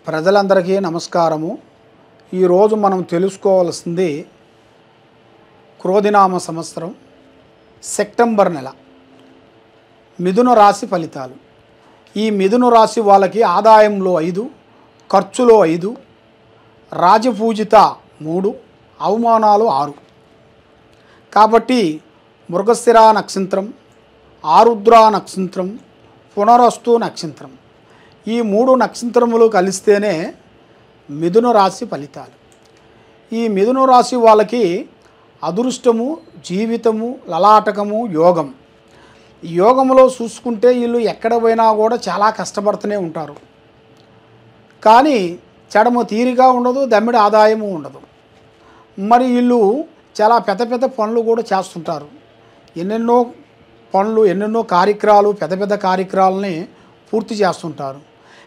ప్రజలందరికీ నమస్కారము. ఈరోజు మనం తెలుసుకోవాల్సింది క్రోధినామ సంవత్సరం సెప్టెంబర్ నెల మిథున రాశి ఫలితాలు. ఈ మిథున రాశి వాళ్ళకి ఆదాయంలో 5, ఖర్చులో 5, రాజపూజిత 3, అవమానాలు 6. కాబట్టి మృగశిర నక్షత్రం, ఆరుద్ర నక్షత్రం, పునరస్తు నక్షత్రం, ఈ 3 నక్షత్రములు కలిస్తేనే మిథున రాశి ఫలితాలు. ఈ మిథున రాశి వాళ్ళకి అదృష్టము, జీవితము, లలాటకము, యోగం. యోగంలో చూసుకుంటే వీళ్ళు ఎక్కడ పోయినా కూడా చాలా కష్టపడుతూనే ఉంటారు. కానీ చెడమ తీరిగా ఉండదు, దమ్మిడి ఆదాయము ఉండదు. మరి వీళ్ళు చాలా పెద్ద పెద్ద పనులు కూడా చేస్తుంటారు. ఎన్నెన్నో పనులు, ఎన్నెన్నో కార్యక్రమాలు, పెద్ద పెద్ద కార్యక్రమాలని పూర్తి చేస్తుంటారు.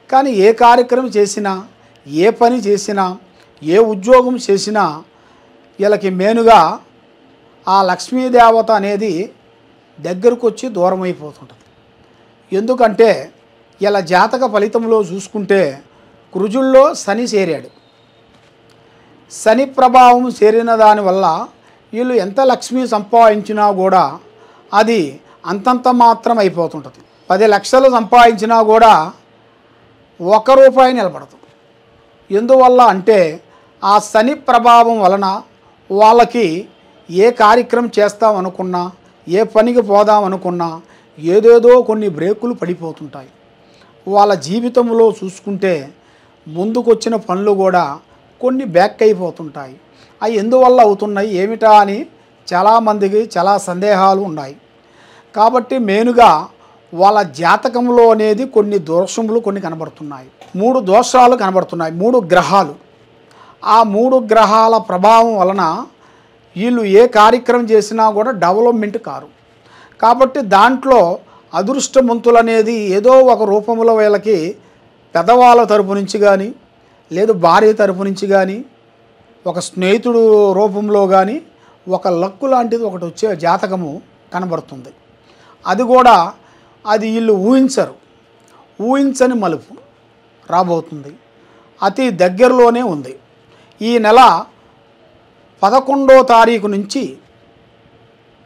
కానీ ఏ కార్యక్రమం చేసినా, ఏ పని చేసినా, ఏ ఉద్యోగం చేసినా వీళ్ళకి మెయిన్గా ఆ లక్ష్మీదేవత అనేది దగ్గరకు వచ్చి దూరం అయిపోతుంటుంది. ఎందుకంటే ఇలా జాతక ఫలితంలో చూసుకుంటే కుజుల్లో శని చేరాడు. శని ప్రభావం చేరిన దానివల్ల వీళ్ళు ఎంత లక్ష్మి సంపాదించినా కూడా అది అంతంత మాత్రం అయిపోతుంటుంది. 10 లక్షలు సంపాదించినా కూడా ₹1 నిలబడదు. ఎందువల్ల అంటే ఆ శని ప్రభావం వలన వాళ్ళకి ఏ కార్యక్రమం చేస్తామనుకున్నా, ఏ పనికి పోదామనుకున్నా ఏదేదో కొన్ని బ్రేకులు పడిపోతుంటాయి. వాళ్ళ జీవితంలో చూసుకుంటే ముందుకొచ్చిన పనులు కూడా కొన్ని బ్యాక్ అయిపోతుంటాయి. అవి ఎందువల్ల అవుతున్నాయి ఏమిటా అని చాలామందికి చాలా సందేహాలు ఉన్నాయి. కాబట్టి మెయిన్గా వాళ్ళ జాతకంలో అనేది కొన్ని దోషములు కొన్ని కనబడుతున్నాయి. 3 దోషాలు కనబడుతున్నాయి, 3 గ్రహాలు. ఆ 3 గ్రహాల ప్రభావం వలన వీళ్ళు ఏ కార్యక్రమం చేసినా కూడా డెవలప్మెంట్ కారు. కాబట్టి దాంట్లో అదృష్టవంతులు అనేది ఏదో ఒక రూపంలో వీళ్ళకి పెద్దవాళ్ళ తరపు నుంచి కానీ, లేదు భార్య తరపు నుంచి కానీ, ఒక స్నేహితుడు రూపంలో కానీ ఒక లక్కు లాంటిది ఒకటి వచ్చే జాతకము కనబడుతుంది. అది కూడా అది వీళ్ళు ఊహించని మలుపు రాబోతుంది. అతి దగ్గరలోనే ఉంది. ఈ నెల 11వ తారీఖు నుంచి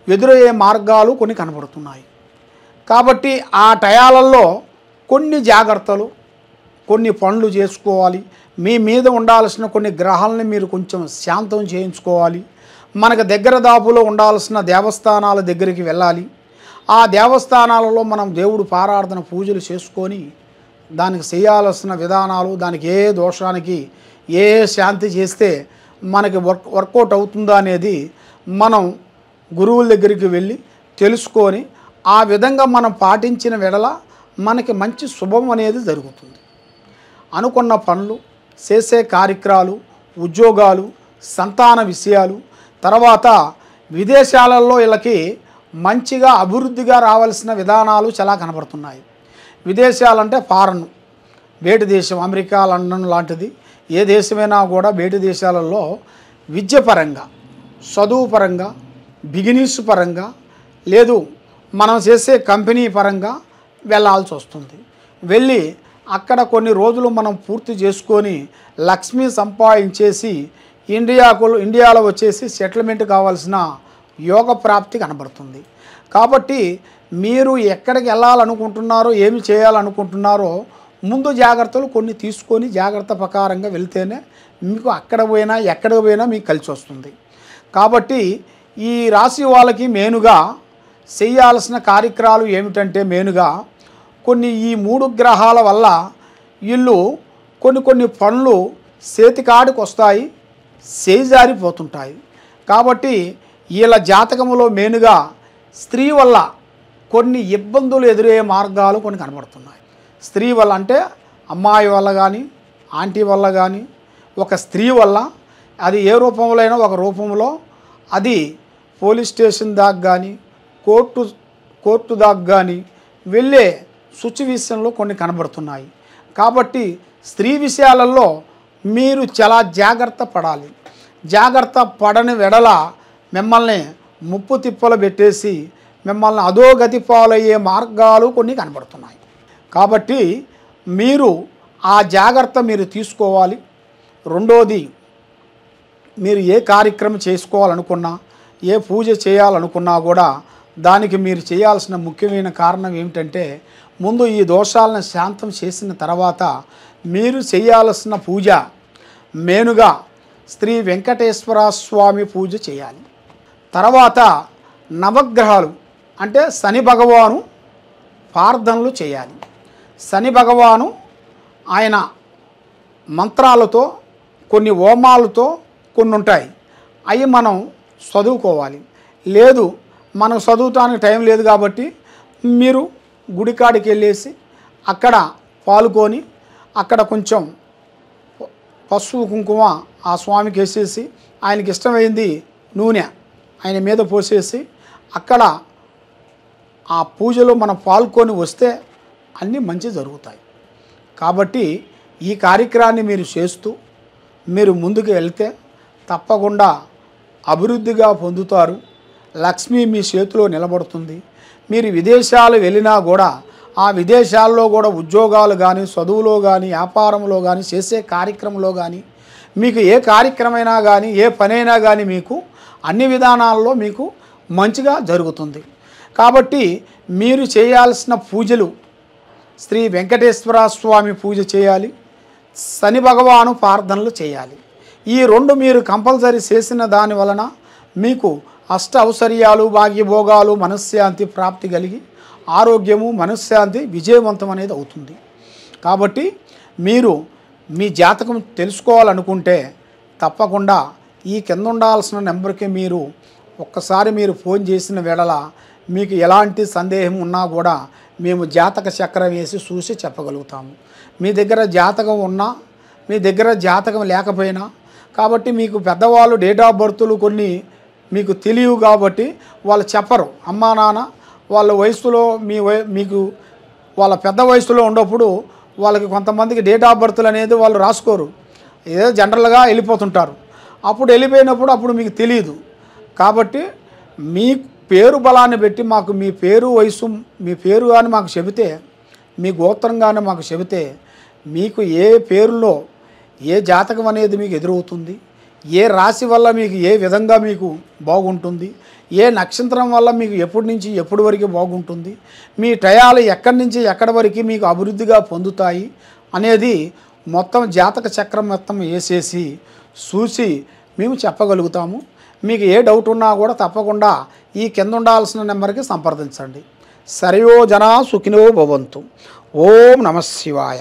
ఎదురయ్యే మార్గాలు కొన్ని కనబడుతున్నాయి. కాబట్టి ఆ టయాలలో కొన్ని జాగ్రత్తలు, కొన్ని పనులు చేసుకోవాలి. మీ మీద ఉండాల్సిన కొన్ని గ్రహాలని మీరు కొంచెం శాంతం చేయించుకోవాలి. మనకు దగ్గర దాపులో ఉండాల్సిన దేవస్థానాల దగ్గరికి వెళ్ళాలి. ఆ దేవస్థానాలలో మనం దేవుడు పారార్థన పూజలు చేసుకొని దానికి చేయాల్సిన విధానాలు, దానికి ఏ దోషానికి ఏ శాంతి చేస్తే మనకి వర్కౌట్ అవుతుందా అనేది మనం గురువుల దగ్గరికి వెళ్ళి తెలుసుకొని ఆ విధంగా మనం పాటించిన వెడల మనకి మంచి శుభం అనేది జరుగుతుంది. అనుకున్న పనులు, చేసే కార్యక్రమాలు, ఉద్యోగాలు, సంతాన విషయాలు, తర్వాత విదేశాలలో వీళ్ళకి మంచిగా అభివృద్ధిగా రావాల్సిన విధానాలు చాలా కనబడుతున్నాయి. విదేశాలంటే ఫారెన్, బయటి దేశం, అమెరికా, లండన్ లాంటిది ఏ దేశమైనా కూడా బయటి దేశాలలో విద్య పరంగా, చదువు పరంగా, బిజినెస్ పరంగా, లేదు మనం చేసే కంపెనీ పరంగా వెళ్ళాల్సి వస్తుంది. వెళ్ళి అక్కడ కొన్ని రోజులు మనం పూర్తి చేసుకొని లక్ష్మి సంపాదించేసి ఇండియాలో వచ్చేసి సెటిల్మెంట్ కావాల్సిన యోగ ప్రాప్తి కనబడుతుంది. కాబట్టి మీరు ఎక్కడికి వెళ్ళాలనుకుంటున్నారో, ఏమి చేయాలనుకుంటున్నారో ముందు జాగ్రత్తలు కొన్ని తీసుకొని జాగ్రత్త ప్రకారంగా వెళ్తేనే మీకు అక్కడ పోయినా ఎక్కడికి పోయినా మీకు కలిసి వస్తుంది. కాబట్టి ఈ రాశి వాళ్ళకి మెయిన్గా చేయాల్సిన కార్యక్రమాలు ఏమిటంటే మెయిన్గా ఈ 3 గ్రహాల వల్ల వీళ్ళు కొన్ని పనులు చేతికాడికి వస్తాయి, చేజారిపోతుంటాయి. కాబట్టి వీళ్ళ జాతకములో మెయిన్గా స్త్రీ వల్ల కొన్ని ఇబ్బందులు ఎదురయ్యే మార్గాలు కొన్ని కనబడుతున్నాయి. స్త్రీ వల్ల అంటే అమ్మాయి వల్ల కానీ, ఆంటీ వల్ల కానీ, ఒక స్త్రీ వల్ల అది ఏ రూపంలో అయినా ఒక రూపంలో అది పోలీస్ స్టేషన్ దాకా కానీ, కోర్టు దాకా కానీ వెళ్ళే సిచ్యువేషన్లో కొన్ని కనబడుతున్నాయి. కాబట్టి స్త్రీ విషయాలలో మీరు చాలా జాగ్రత్త పడాలి. జాగ్రత్త పడని వెడల మిమ్మల్ని ముప్పు తిప్పలు పెట్టేసి మిమ్మల్ని అధోగతి పాలయ్యే మార్గాలు కొన్ని కనబడుతున్నాయి. కాబట్టి మీరు ఆ జాగ్రత్త మీరు తీసుకోవాలి. రెండోది, మీరు ఏ కార్యక్రమం చేసుకోవాలనుకున్నా, ఏ పూజ చేయాలనుకున్నా కూడా దానికి మీరు చేయాల్సిన ముఖ్యమైన కారణం ఏమిటంటే, ముందు ఈ దోషాలను శాంతం చేసిన తర్వాత మీరు చేయాల్సిన పూజ మెయిన్గా శ్రీ వెంకటేశ్వర స్వామి పూజ చేయాలి. తర్వాత నవగ్రహాలు అంటే శని భగవాను ప్రార్థనలు చేయాలి. శని భగవాను ఆయన మంత్రాలతో, కొన్ని హోమాలతో కొన్ని ఉంటాయి, అవి మనం చదువుకోవాలి. లేదు మనకు చదువుతానికి టైం లేదు కాబట్టి మీరు గుడికాడికి వెళ్ళేసి అక్కడ పాల్గొని అక్కడ కొంచెం పసుపు కుంకుమ ఆ స్వామికి వేసేసి ఆయనకి ఇష్టమైంది నూనె ఆయన మీద పోసేసి అక్కడ ఆ పూజలో మనం పాల్గొని వస్తే అన్నీ మంచి జరుగుతాయి. కాబట్టి ఈ కార్యక్రమాన్ని మీరు చేస్తూ మీరు ముందుకు వెళ్తే తప్పకుండా అభివృద్ధిగా పొందుతారు. లక్ష్మి మీ చేతిలో నిలబడుతుంది. మీరు విదేశాలు వెళ్ళినా కూడా ఆ విదేశాల్లో కూడా ఉద్యోగాలు కానీ, చదువులో కానీ, వ్యాపారంలో కానీ, చేసే కార్యక్రమంలో కానీ, మీకు ఏ కార్యక్రమైనా కానీ, ఏ పనైనా కానీ మీకు అన్ని విధానాల్లో మీకు మంచిగా జరుగుతుంది. కాబట్టి మీరు చేయాల్సిన పూజలు శ్రీ వెంకటేశ్వర స్వామి పూజ చేయాలి, శని భగవాను ప్రార్థనలు చేయాలి. ఈ రెండు మీరు కంపల్సరీ చేసిన దాని వలన మీకు అష్ట ఔశ్వర్యాలు, భాగ్యభోగాలు, మనశ్శాంతి ప్రాప్తి కలిగి ఆరోగ్యము, మనశ్శాంతి విజయవంతం అనేది అవుతుంది. కాబట్టి మీరు మీ జాతకం తెలుసుకోవాలనుకుంటే తప్పకుండా ఈ కింద ఉండాల్సిన నెంబర్కి మీరు ఒక్కసారి మీరు ఫోన్ చేసిన వేళ మీకు ఎలాంటి సందేహం ఉన్నా కూడా మేము జాతక చక్రం వేసి చూసి చెప్పగలుగుతాము. మీ దగ్గర జాతకం ఉన్నా, మీ దగ్గర జాతకం లేకపోయినా, కాబట్టి మీకు పెద్దవాళ్ళు డేట్ ఆఫ్ బర్త్లు కొన్ని మీకు తెలియవు కాబట్టి వాళ్ళు చెప్పరు. అమ్మా నాన్న వాళ్ళ వయసులో మీకు వాళ్ళ పెద్ద వయసులో ఉన్నప్పుడు వాళ్ళకి కొంతమందికి డేట్ ఆఫ్ బర్త్లు అనేది వాళ్ళు రాసుకోరు, ఏదో జనరల్గా వెళ్ళిపోతుంటారు. అప్పుడు వెళ్ళిపోయినప్పుడు అప్పుడు మీకు తెలియదు. కాబట్టి మీ పేరు బలాన్ని బట్టి మాకు మీ పేరు, వయసు, మీ పేరు కానీ మాకు చెబితే, మీ గోత్రం కానీ మాకు చెబితే మీకు ఏ పేరులో ఏ జాతకం అనేది మీకు ఎదురవుతుంది, ఏ రాశి వల్ల మీకు ఏ విధంగా మీకు బాగుంటుంది, ఏ నక్షత్రం వల్ల మీకు ఎప్పటి నుంచి ఎప్పటి వరకు బాగుంటుంది, మీ టయాలు ఎక్కడి నుంచి ఎక్కడి వరకు మీకు అభివృద్ధిగా పొందుతాయి అనేది మొత్తం జాతక చక్రం మొత్తం వేసేసి చూసి మేము చెప్పగలుగుతాము. మీకు ఏ డౌట్ ఉన్నా కూడా తప్పకుండా ఈ కింద ఉండాల్సిన నెంబర్కి సంప్రదించండి. సర్వో జనా సుఖినో భవంతు. ఓం నమః శివాయ.